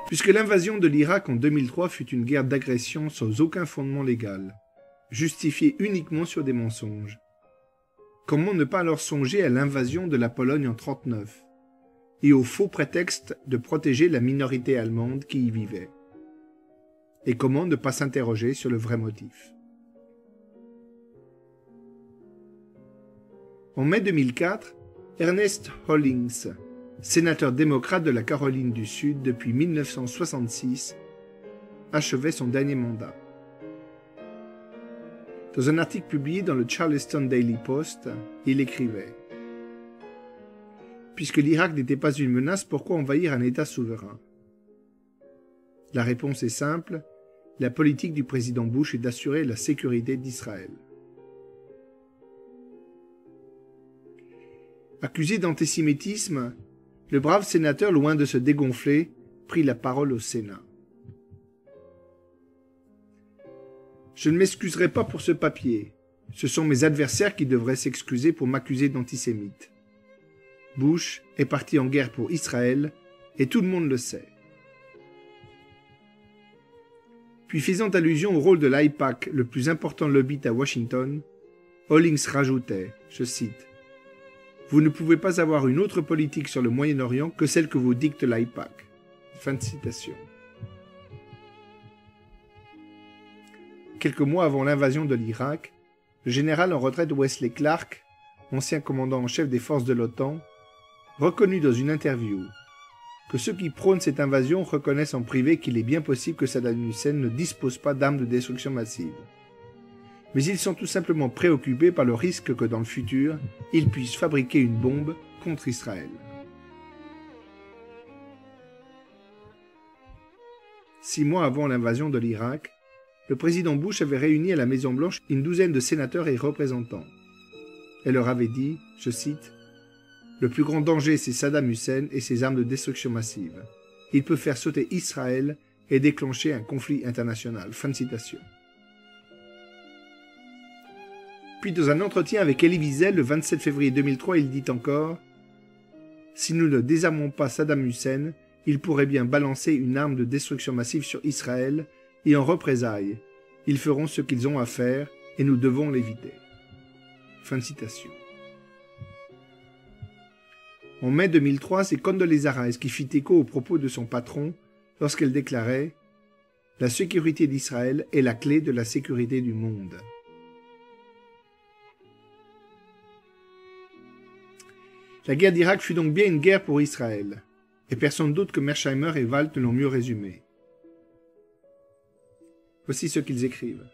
Puisque l'invasion de l'Irak en 2003 fut une guerre d'agression sans aucun fondement légal, justifiée uniquement sur des mensonges, comment ne pas alors songer à l'invasion de la Pologne en 1939 et au faux prétexte de protéger la minorité allemande qui y vivait? Et comment ne pas s'interroger sur le vrai motif? En mai 2004, Ernest Hollings, sénateur démocrate de la Caroline du Sud depuis 1966, achevait son dernier mandat. Dans un article publié dans le Charleston Daily Post, il écrivait « Puisque l'Irak n'était pas une menace, pourquoi envahir un État souverain? La réponse est simple, la politique du président Bush est d'assurer la sécurité d'Israël. » Accusé d'antisémitisme, le brave sénateur, loin de se dégonfler, prit la parole au Sénat. « Je ne m'excuserai pas pour ce papier. Ce sont mes adversaires qui devraient s'excuser pour m'accuser d'antisémite. Bush est parti en guerre pour Israël, et tout le monde le sait. » Puis faisant allusion au rôle de l'AIPAC, le plus important lobby à Washington, Hollings rajoutait, je cite, « Vous ne pouvez pas avoir une autre politique sur le Moyen-Orient que celle que vous dicte l'AIPAC. » Fin de citation. Quelques mois avant l'invasion de l'Irak, le général en retraite Wesley Clark, ancien commandant en chef des forces de l'OTAN, reconnut dans une interview que ceux qui prônent cette invasion reconnaissent en privé qu'il est bien possible que Saddam Hussein ne dispose pas d'armes de destruction massive. Mais ils sont tout simplement préoccupés par le risque que dans le futur, ils puissent fabriquer une bombe contre Israël. 6 mois avant l'invasion de l'Irak, le président Bush avait réuni à la Maison-Blanche une douzaine de sénateurs et représentants. Elle leur avait dit, je cite, « Le plus grand danger, c'est Saddam Hussein et ses armes de destruction massive. Il peut faire sauter Israël et déclencher un conflit international. » Fin de citation. Puis dans un entretien avec Elie Wiesel le 27 février 2003, il dit encore « Si nous ne désarmons pas Saddam Hussein, il pourrait bien balancer une arme de destruction massive sur Israël et en représailles, ils feront ce qu'ils ont à faire et nous devons l'éviter. » Fin de citation. En mai 2003, c'est Condoleezza Rice qui fit écho aux propos de son patron lorsqu'elle déclarait « La sécurité d'Israël est la clé de la sécurité du monde. » La guerre d'Irak fut donc bien une guerre pour Israël, et personne d'autre que Mearsheimer et Walt l'ont mieux résumé. Voici ce qu'ils écrivent.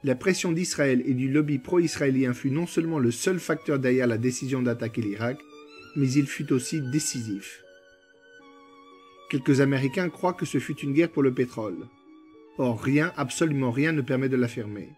La pression d'Israël et du lobby pro-israélien fut non seulement le seul facteur derrière la décision d'attaquer l'Irak, mais il fut aussi décisif. Quelques Américains croient que ce fut une guerre pour le pétrole. Or rien, absolument rien ne permet de l'affirmer.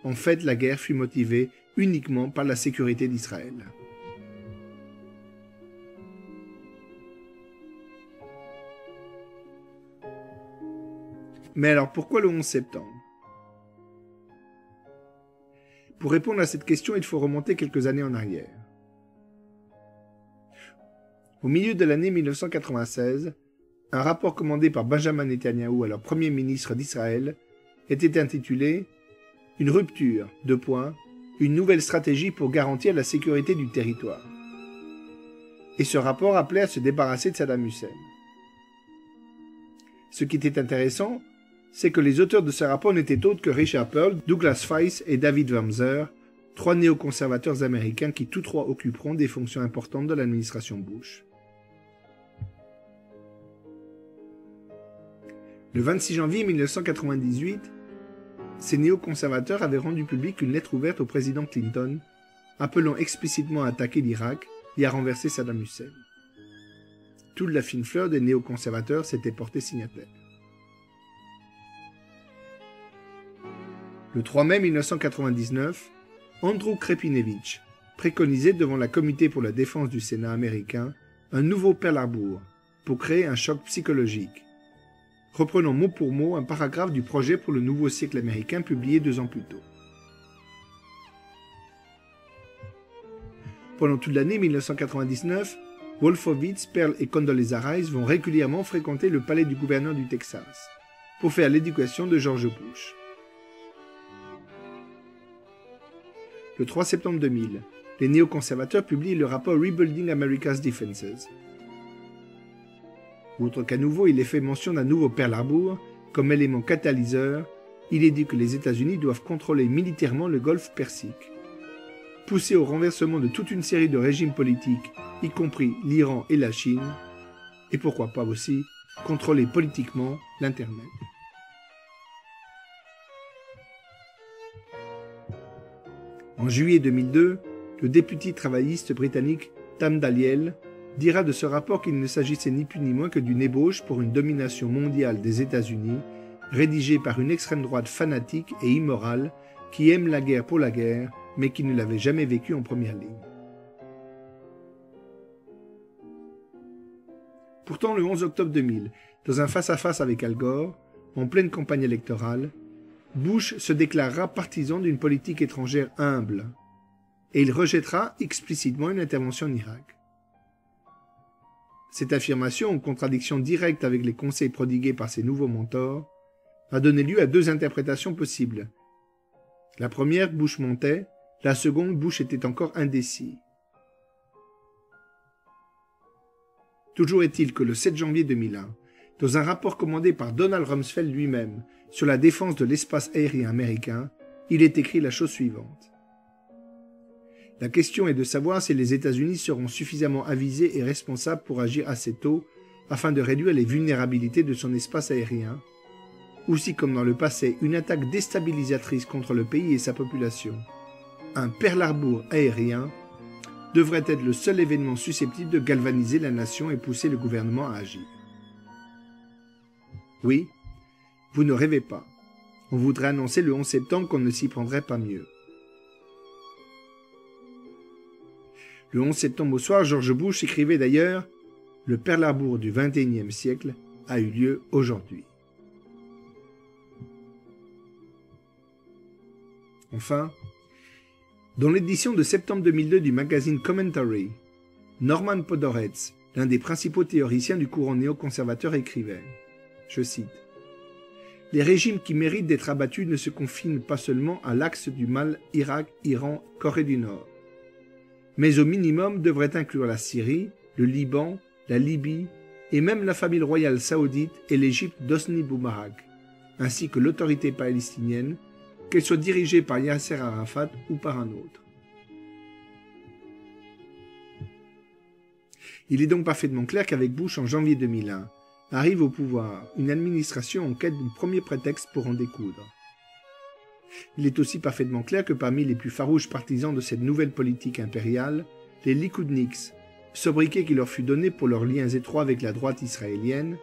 En fait, la guerre fut motivée uniquement par la sécurité d'Israël. Mais alors pourquoi le 11 septembre? Pour répondre à cette question, il faut remonter quelques années en arrière. Au milieu de l'année 1996, un rapport commandé par Benjamin Netanyahou, alors Premier ministre d'Israël, était intitulé « Une rupture, une nouvelle stratégie pour garantir la sécurité du territoire ». Et ce rapport appelait à se débarrasser de Saddam Hussein. Ce qui était intéressant, c'est que les auteurs de ce rapport n'étaient autres que Richard Pearl, Douglas Feist et David Wamser, 3 néoconservateurs américains qui tous 3 occuperont des fonctions importantes de l'administration Bush. Le 26 janvier 1998, ces néoconservateurs avaient rendu publique une lettre ouverte au président Clinton, appelant explicitement à attaquer l'Irak et à renverser Saddam Hussein. Toute la fine fleur des néoconservateurs s'était portée signataire. Le 3 mai 1999, Andrew Krepinevich préconisait devant la Comité pour la défense du Sénat américain un nouveau Pearl Harbor pour créer un choc psychologique, reprenant mot pour mot un paragraphe du projet pour le nouveau siècle américain publié 2 ans plus tôt. Pendant toute l'année 1999, Wolfowitz, Pearl et Condoleezza Rice vont régulièrement fréquenter le palais du gouverneur du Texas pour faire l'éducation de George Bush. Le 3 septembre 2000, les néoconservateurs publient le rapport Rebuilding America's Defenses. Outre qu'à nouveau il est fait mention d'un nouveau Pearl Harbor comme élément catalyseur, il est dit que les États-Unis doivent contrôler militairement le golfe Persique. Pousser au renversement de toute une série de régimes politiques, y compris l'Iran et la Chine, et pourquoi pas aussi contrôler politiquement l'Internet. En juillet 2002, le député travailliste britannique Tam Dalyell dira de ce rapport qu'il ne s'agissait ni plus ni moins que d'une ébauche pour une domination mondiale des États-Unis, rédigée par une extrême droite fanatique et immorale qui aime la guerre pour la guerre, mais qui ne l'avait jamais vécue en première ligne. Pourtant, le 11 octobre 2000, dans un face-à-face avec Al Gore, en pleine campagne électorale, Bush se déclarera partisan d'une politique étrangère humble, et il rejettera explicitement une intervention en Irak. Cette affirmation, en contradiction directe avec les conseils prodigués par ses nouveaux mentors, a donné lieu à deux interprétations possibles. La première, Bush montait, la seconde, Bush était encore indécis. Toujours est-il que le 7 janvier 2001, dans un rapport commandé par Donald Rumsfeld lui-même sur la défense de l'espace aérien américain, il est écrit la chose suivante. La question est de savoir si les États-Unis seront suffisamment avisés et responsables pour agir assez tôt afin de réduire les vulnérabilités de son espace aérien, ou si, comme dans le passé, une attaque déstabilisatrice contre le pays et sa population, un Pearl Harbor aérien, devrait être le seul événement susceptible de galvaniser la nation et pousser le gouvernement à agir. Oui, vous ne rêvez pas. On voudrait annoncer le 11 septembre qu'on ne s'y prendrait pas mieux. Le 11 septembre au soir, George Bush écrivait d'ailleurs « Le Pearl Harbor du XXIe siècle a eu lieu aujourd'hui ». Enfin, dans l'édition de septembre 2002 du magazine Commentary, Norman Podhoretz, l'un des principaux théoriciens du courant néoconservateur, écrivait, je cite, « Les régimes qui méritent d'être abattus ne se confinent pas seulement à l'axe du mal Irak, Iran, Corée du Nord, mais au minimum devraient inclure la Syrie, le Liban, la Libye et même la famille royale saoudite et l'Égypte d'Hosni Moubarak, ainsi que l'autorité palestinienne, qu'elle soit dirigée par Yasser Arafat ou par un autre. » Il est donc parfaitement clair qu'avec Bush en janvier 2001, arrive au pouvoir une administration en quête d'un premier prétexte pour en découdre. Il est aussi parfaitement clair que parmi les plus farouches partisans de cette nouvelle politique impériale, les Likoudniks, sobriquet qui leur fut donné pour leurs liens étroits avec la droite israélienne,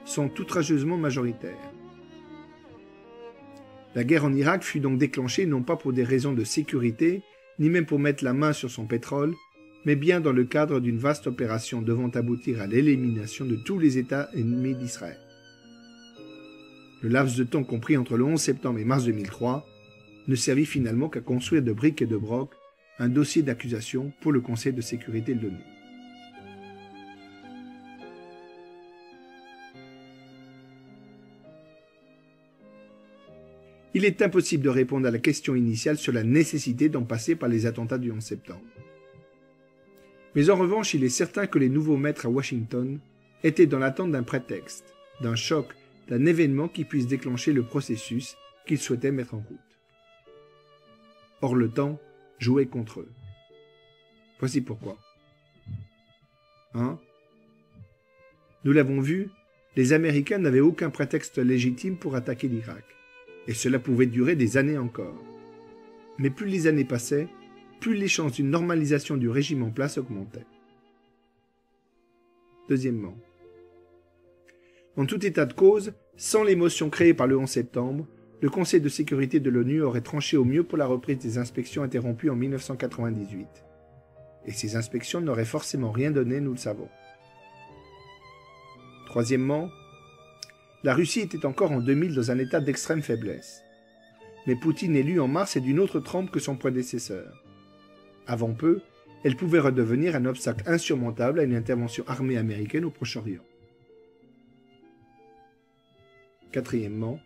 sont outrageusement majoritaires. La guerre en Irak fut donc déclenchée non pas pour des raisons de sécurité, ni même pour mettre la main sur son pétrole, mais bien dans le cadre d'une vaste opération devant aboutir à l'élimination de tous les États ennemis d'Israël. Le laps de temps compris entre le 11 septembre et mars 2003 ne servit finalement qu'à construire de briques et de broc un dossier d'accusation pour le Conseil de sécurité de l'ONU. Il est impossible de répondre à la question initiale sur la nécessité d'en passer par les attentats du 11 septembre. Mais en revanche, il est certain que les nouveaux maîtres à Washington étaient dans l'attente d'un prétexte, d'un choc, d'un événement qui puisse déclencher le processus qu'ils souhaitaient mettre en route. Or le temps jouait contre eux. Voici pourquoi. Nous l'avons vu, les Américains n'avaient aucun prétexte légitime pour attaquer l'Irak. Et cela pouvait durer des années encore. Mais plus les années passaient, plus les chances d'une normalisation du régime en place augmentaient. Deuxièmement, en tout état de cause, sans l'émotion créée par le 11 septembre, le Conseil de sécurité de l'ONU aurait tranché au mieux pour la reprise des inspections interrompues en 1998. Et ces inspections n'auraient forcément rien donné, nous le savons. Troisièmement, la Russie était encore en 2000 dans un état d'extrême faiblesse. Mais Poutine élu en mars est d'une autre trempe que son prédécesseur. Avant peu, elle pouvait redevenir un obstacle insurmontable à une intervention armée américaine au Proche-Orient. Quatrièmement,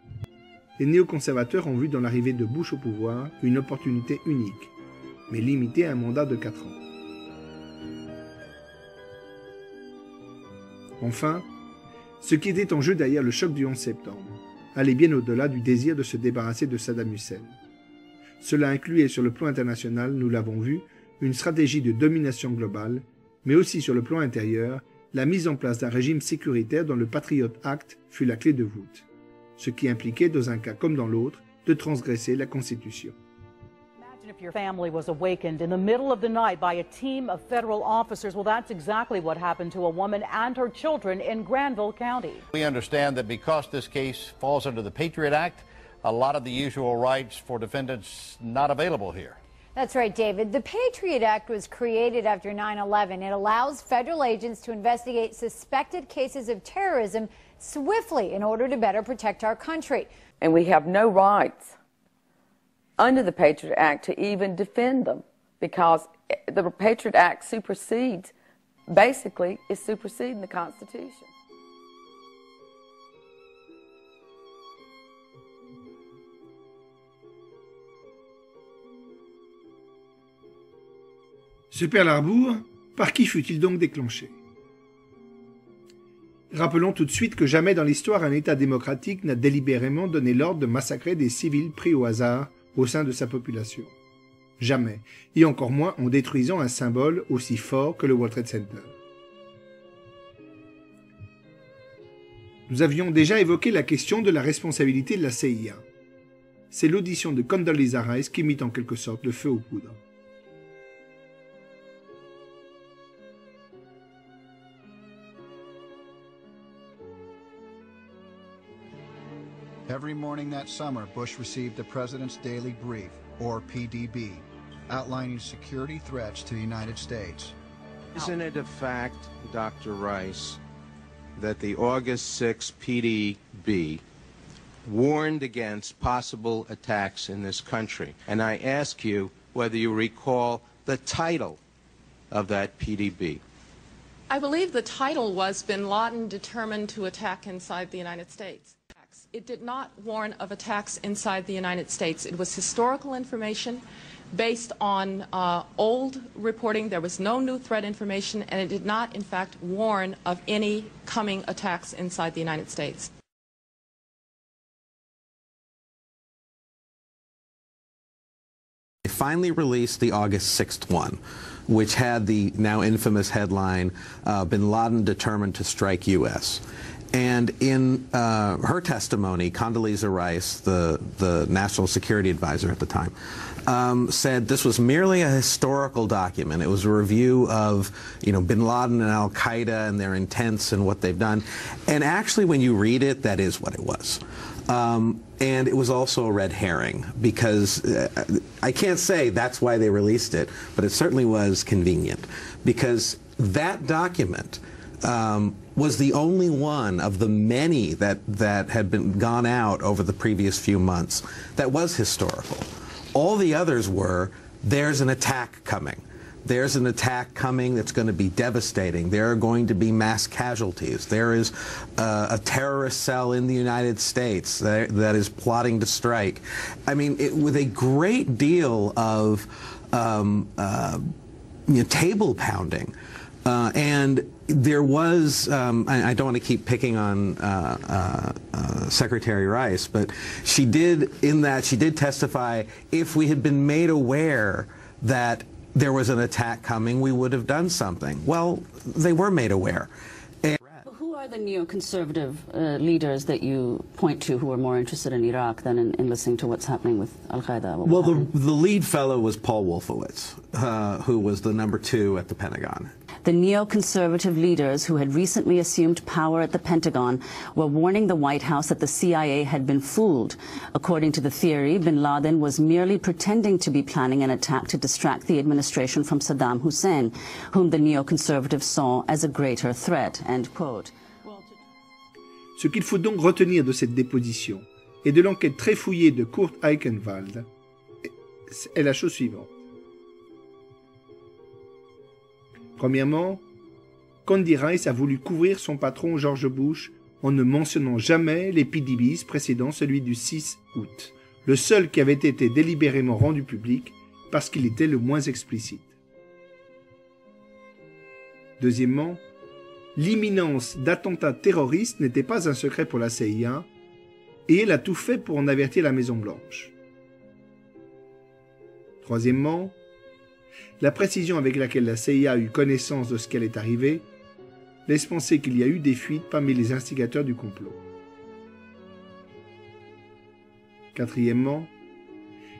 les néoconservateurs ont vu dans l'arrivée de Bush au pouvoir une opportunité unique, mais limitée à un mandat de 4 ans. Enfin, ce qui était en jeu derrière le choc du 11 septembre allait bien au-delà du désir de se débarrasser de Saddam Hussein. Cela incluait sur le plan international, nous l'avons vu, une stratégie de domination globale, mais aussi sur le plan intérieur, la mise en place d'un régime sécuritaire dont le Patriot Act fut la clé de voûte, ce qui impliquait, dans un cas comme dans l'autre, de transgresser la Constitution. Imagine if your family was awakened in the middle of the night by a team of federal officers. Well, that's exactly what happened to a woman and her children in Granville County. We understand that because this case falls under the Patriot Act, a lot of the usual rights for defendants not available here. That's right, David. The Patriot Act was created after 9/11. It allows federal agents to investigate suspected cases of terrorism swiftly in order to better protect our country. And we have no rights under the Patriot Act to even defend them because the Patriot Act supersedes, basically, is superseding the Constitution. Ce Pearl Harbor, par qui fut-il donc déclenché? Rappelons tout de suite que jamais dans l'histoire un État démocratique n'a délibérément donné l'ordre de massacrer des civils pris au hasard au sein de sa population. Jamais, et encore moins en détruisant un symbole aussi fort que le World Trade Center. Nous avions déjà évoqué la question de la responsabilité de la CIA. C'est l'audition de Condoleezza Rice qui mit en quelque sorte le feu aux poudres. Every morning that summer, Bush received the President's Daily Brief, or PDB, outlining security threats to the United States. Isn't it a fact, Dr. Rice, that the August 6 PDB warned against possible attacks in this country? And I ask you whether you recall the title of that PDB. I believe the title was Bin Laden Determined to Attack Inside the United States. It did not warn of attacks inside the United States. It was historical information based on old reporting. There was no new threat information, and it did not, in fact, warn of any coming attacks inside the United States. They finally released the August 6th one, which had the now infamous headline, Bin Laden Determined to Strike U.S. And in her testimony, Condoleezza Rice, the National Security Advisor at the time, said this was merely a historical document. It was a review of, Bin Laden and Al-Qaeda and their intents and what they've done. And actually, when you read it, that is what it was. And it was also a red herring because I can't say that's why they released it, but it certainly was convenient because that document was the only one of the many that had been gone out over the previous few months that was historical. All the others were, there's an attack coming. There's an attack coming that's going to be devastating. There are going to be mass casualties. There is a terrorist cell in the United States that is plotting to strike. I mean, with a great deal of table pounding. And there was, I don't want to keep picking on Secretary Rice, but she did testify, if we had been made aware that there was an attack coming, we would have done something. Well, they were made aware. Who are the neoconservative leaders that you point to who are more interested in Iraq than in listening to what's happening with Al-Qaeda? Well, the lead fellow was Paul Wolfowitz, who was the #2 at the Pentagon. The neoconservative leaders who had recently assumed power at the Pentagon were warning the White House that the CIA had been fooled. According to the theory, bin Laden was merely pretending to be planning an attack to distract the administration from Saddam Hussein, whom the neoconservatives saw as a greater threat. End quote. Ce qu'il faut donc retenir de cette déposition et de l'enquête très fouillée de Kurt Eichenwald est la chose suivante. Premièrement, Condi Rice a voulu couvrir son patron George Bush en ne mentionnant jamais les PDBs précédant celui du 6 août, le seul qui avait été délibérément rendu public parce qu'il était le moins explicite. Deuxièmement, l'imminence d'attentats terroristes n'était pas un secret pour la CIA et elle a tout fait pour en avertir la Maison-Blanche. Troisièmement, la précision avec laquelle la CIA a eu connaissance de ce qu'elle est arrivé laisse penser qu'il y a eu des fuites parmi les instigateurs du complot. Quatrièmement,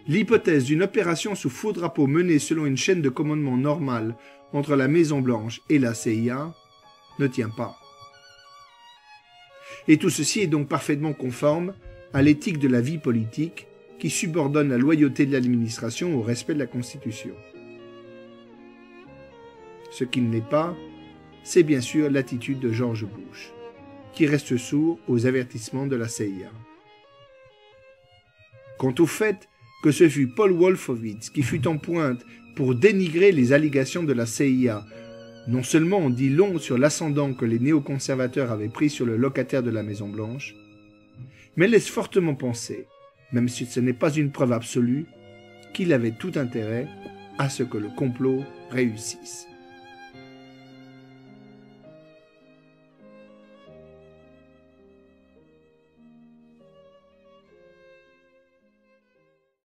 l'hypothèse d'une opération sous faux drapeau menée selon une chaîne de commandement normale entre la Maison-Blanche et la CIA ne tient pas. Et tout ceci est donc parfaitement conforme à l'éthique de la vie politique qui subordonne la loyauté de l'administration au respect de la Constitution. Ce qui ne l'est pas, c'est bien sûr l'attitude de George Bush, qui reste sourd aux avertissements de la CIA. Quant au fait que ce fut Paul Wolfowitz qui fut en pointe pour dénigrer les allégations de la CIA, non seulement on dit long sur l'ascendant que les néoconservateurs avaient pris sur le locataire de la Maison-Blanche, mais laisse fortement penser, même si ce n'est pas une preuve absolue, qu'il avait tout intérêt à ce que le complot réussisse.